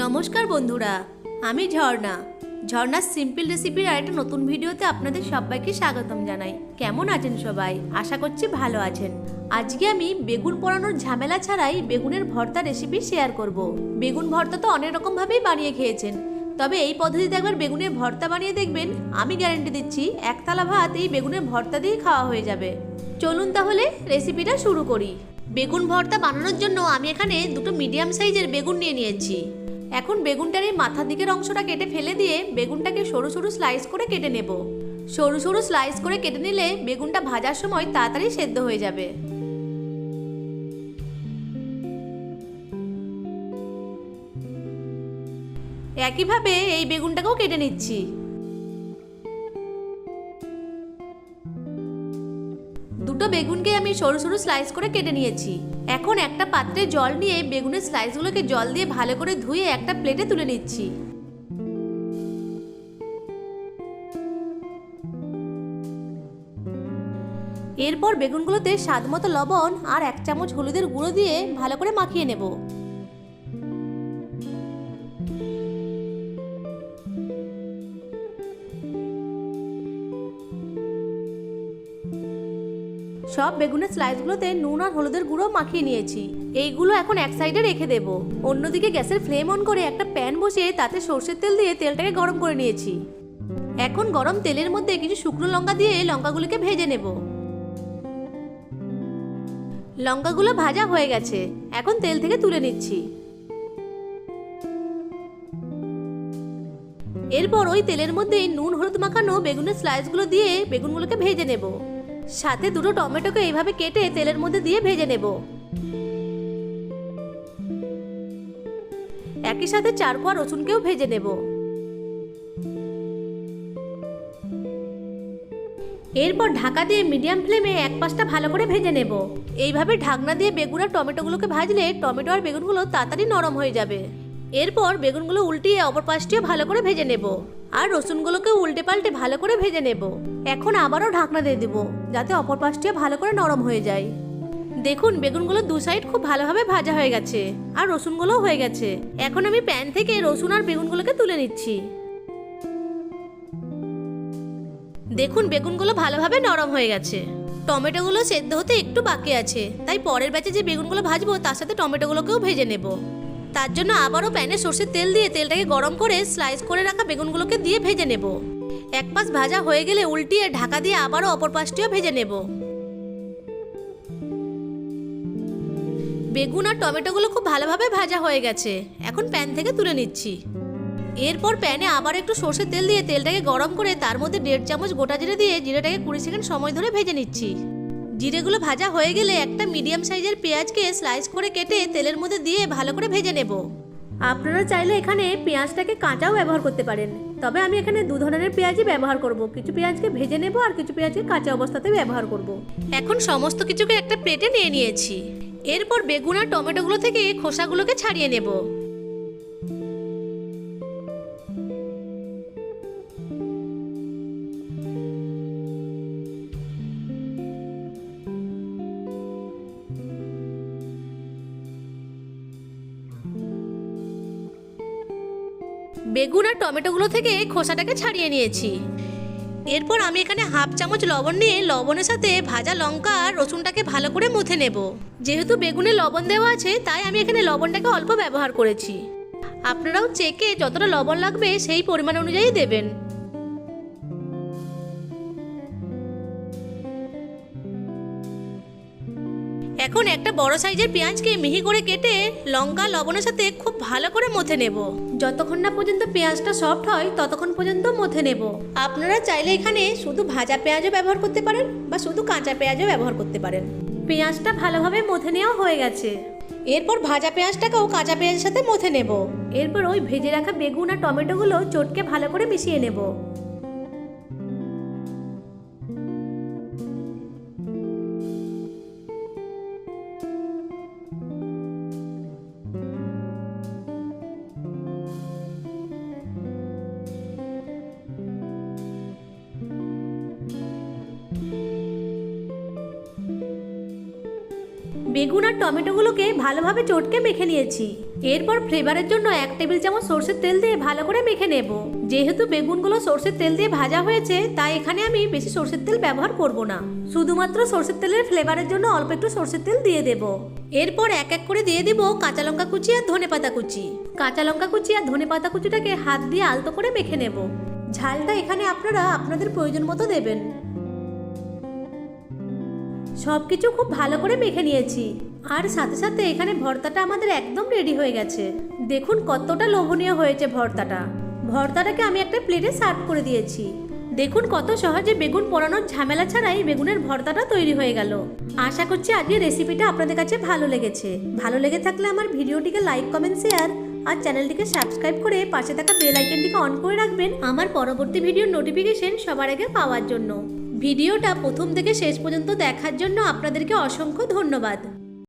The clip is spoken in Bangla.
নমস্কার বন্ধুরা, আমি ঝর্ণা। ঝর্ণার সিম্পল রেসিপির আরেকটা নতুন ভিডিওতে আপনাদের সবাইকে স্বাগতম জানাই। কেমন আছেন সবাই? আশা করছি ভালো আছেন। আজকে আমি বেগুন পোড়ানোর ঝামেলা ছাড়াই বেগুনের ভর্তা রেসিপি শেয়ার করব। বেগুন ভর্তা তো অনেক রকমভাবেই বানিয়ে খেয়েছেন, তবে এই পদ্ধতিতে একবার বেগুনের ভর্তা বানিয়ে দেখবেন, আমি গ্যারান্টি দিচ্ছি এক থালা ভাত এই বেগুনের ভর্তা দিয়ে খাওয়া হয়ে যাবে। চলুন তাহলে রেসিপিটা শুরু করি। বেগুন ভর্তা বানানোর জন্য আমি এখানে দুটো মিডিয়াম সাইজের বেগুন নিয়েছি। এখন বেগুনটার এই মাথার দিকের অংশটা কেটে ফেলে দিয়ে বেগুনটাকে সরু সরু স্লাইস করে কেটে নেব। সরু সরু স্লাইস করে কেটে নিলে বেগুনটা ভাজার সময় তাড়াতাড়ি সেদ্ধ হয়ে যাবে। একইভাবে এই বেগুনটাকেও কেটে নিচ্ছি। দুটো বেগুনকে আমি সরু সরু স্লাইস করে কেটে নিয়েছি। এখন একটা পাত্রে জল নিয়ে বেগুনের স্লাইসগুলোকে জল দিয়ে ভালো করে ধুয়ে একটা প্লেটে তুলে নিচ্ছি। এরপর বেগুনগুলোতে স্বাদমতো লবণ আর 1 চামচ হলুদের গুঁড়ো দিয়ে ভালো করে মাখিয়ে নেব। সব বেগুনের স্লাইসগুলোতে নুন আর হলুদের গুঁড়ো মাখিয়ে নিয়েছি। এইগুলো এখন এক সাইডে রেখে দেব। অন্যদিকে গ্যাসের ফ্লেম অন করে একটা প্যান বসিয়ে তাতে সরষের তেল দিয়ে তেলটাকে গরম করে নিয়েছি। এখন গরম তেলের মধ্যে কিছু শুকনো লঙ্কা দিয়ে লঙ্কাগুলোকে ভেজে নেব। লঙ্কাগুলো ভাজা হয়ে গেছে, এখন তেল থেকে তুলে নিচ্ছি। এরপর ওই তেলের মধ্যে নুন হলুদ মাখানো বেগুনের স্লাইসগুলো দিয়ে বেগুনগুলোকে ভেজে নেব। সাথে দুটো টমেটোকে এইভাবে কেটে তেলের মধ্যে দিয়ে ভেজে নেব। একই সাথে 4 কোয়া রসুনকেও ভেজে নেব। এরপর ঢাকা দিয়ে মিডিয়াম ফ্লেমে এক পাশটা ভালো করে ভেজে নেব। এইভাবে ঢাকনা দিয়ে বেগুন আর টমেটোগুলোকে ভাজলে টমেটো আর বেগুনগুলো তাড়াতাড়ি নরম হয়ে যাবে। এরপর বেগুনগুলো উল্টিয়ে অপর পাশটিও ভালো করে ভেজে নেব আর রসুনগুলোকে উল্টে পাল্টে ভালো করে ভেজে নেব। এখন আবারও ঢাকনা দিয়ে দেব যাতে অপর পাশটিও ভালো করে নরম হয়ে যায়। দেখুন বেগুনগুলো দু সাইড খুব ভালোভাবে ভাজা হয়ে গেছে আর রসুনগুলোও হয়ে গেছে। এখন আমি প্যান থেকে রসুন আর বেগুনগুলোকে তুলে নিচ্ছি। দেখুন বেগুনগুলো ভালোভাবে নরম হয়ে গেছে। টমেটোগুলো সেদ্ধ হতে একটু বাকি আছে, তাই পরের ব্যাচে যে বেগুনগুলো ভাজবো তার সাথে টমেটোগুলোকেও ভেজে নেব। তার জন্য আবারও প্যানে সরষের তেল দিয়ে তেলটাকে গরম করে স্লাইস করে রাখা বেগুনগুলোকে দিয়ে ভেজে নেব। এক পাশ ভাজা হয়ে গেলে উল্টিয়ে ঢাকা দিয়ে আবারও অপর পাশটিও ভেজে নেব। বেগুন আর টমেটোগুলো খুব ভালোভাবে ভাজা হয়ে গেছে, এখন প্যান থেকে তুলে নিচ্ছি। এরপর প্যানে আবার একটু সরষের তেল দিয়ে তেলটাকে গরম করে তার মধ্যে 1.5 চামচ গোটা জিরে দিয়ে জিরেটাকে 20 সেকেন্ড সময় ধরে ভেজে নিচ্ছি। জিরেগুলো ভাজা হয়ে গেলে একটা মিডিয়াম সাইজের পেঁয়াজকে স্লাইস করে কেটে তেলের মধ্যে দিয়ে ভালো করে ভেজে নেব। আপনারা চাইলে এখানে পেঁয়াজটাকে কাঁচাও ব্যবহার করতে পারেন, তবে আমি এখানে 2 ধরনের পেঁয়াজই ব্যবহার করব। কিছু পেঁয়াজকে ভেজে নেব আর কিছু পেঁয়াজকে কাঁচা অবস্থাতে ব্যবহার করব। এখন সমস্ত কিছুকে একটা প্লেটে নিয়ে নিয়েছি। এরপর বেগুন আর টমেটোগুলো থেকে খোসাগুলোকে ছাড়িয়ে নেব। বেগুন আর টমেটোগুলো থেকে খোসাটাকে ছাড়িয়ে নিয়েছি। এরপর আমি এখানে 1/2 চামচ লবণ নিয়ে লবণের সাথে ভাজা লঙ্কা আর রসুনটাকে ভালো করে মুথে নেব। যেহেতু বেগুনে লবণ দেওয়া আছে তাই আমি এখানে লবণটাকে অল্প ব্যবহার করেছি। আপনারাও চেকে যতটা লবণ লাগবে সেই পরিমাণ অনুযায়ী দেবেন। এখন একটা বড় সাইজের পেঁয়াজকে মিহি করে কেটে লঙ্কা লবণের সাথে খুব ভালো করে মথে নেব। যতক্ষণ না পর্যন্ত পেঁয়াজটা সফট হয় ততক্ষণ পর্যন্ত মথে নেব। আপনারা চাইলে এখানে শুধু ভাজা পেঁয়াজও ব্যবহার করতে পারেন বা শুধু কাঁচা পেঁয়াজও ব্যবহার করতে পারেন। পেঁয়াজটা ভালোভাবে মথে নেওয়া হয়ে গেছে। এরপর ভাজা পেঁয়াজটাকেও কাঁচা পেঁয়াজের সাথে মথে নেব। এরপর ওই ভেজে রাখা বেগুন আর টমেটোগুলো চটকে ভালো করে মিশিয়ে নেব। বেগুন আর টমেটোগুলোকে ভালোভাবে চটকে মেখে নিয়েছি। এরপর ফ্লেভারের জন্য 1 টেবিল চামচ সরষের তেল দিয়ে ভালো করে মেখে নেব। যেহেতু বেগুনগুলো সরষের তেল দিয়ে ভাজা হয়েছে, তাই এখানে আমি বেশি সরষের তেল ব্যবহার করব না। শুধুমাত্র সরষের তেলের ফ্লেভারের জন্য অল্প একটু সরষের তেল দিয়ে দেব। এরপর এক এক করে দিয়ে দেব কাঁচা লঙ্কা কুচি আর ধনেপাতা কুচি। কাঁচা লঙ্কা কুচি আর ধনেপাতা কুচিটাকে হাত দিয়ে আলতো করে মেখে নেব। ঝালটা এখানে আপনারা আপনাদের প্রয়োজন মতো দেবেন। সবকিছু খুব ভালো করে মেখে নিয়েছি, আর সাথে সাথে এখানে ভর্তাটা আমাদের একদম রেডি হয়ে গেছে। দেখুন কতটা লোভনীয় হয়েছে ভর্তাটা। ভর্তাটাকে আমি একটা প্লেটে সার্ভ করে দিয়েছি। দেখুন কত সহজে বেগুন পোড়ানোর ঝামেলা ছাড়াই বেগুনের ভর্তাটা তৈরি হয়ে গেল। আশা করছি আজকের রেসিপিটা আপনাদের কাছে ভালো লেগেছে। ভালো লেগে থাকলে আমার ভিডিওটিকে লাইক, কমেন্ট, শেয়ার আর চ্যানেলটিকে সাবস্ক্রাইব করে পাশে থাকা বেল আইকনটিকে অন করে রাখবেন আমার পরবর্তী ভিডিওর নোটিফিকেশন সবার আগে পাওয়ার জন্য। ভিডিওটা প্রথম থেকে শেষ পর্যন্ত দেখার জন্য আপনাদেরকে অসংখ্য ধন্যবাদ।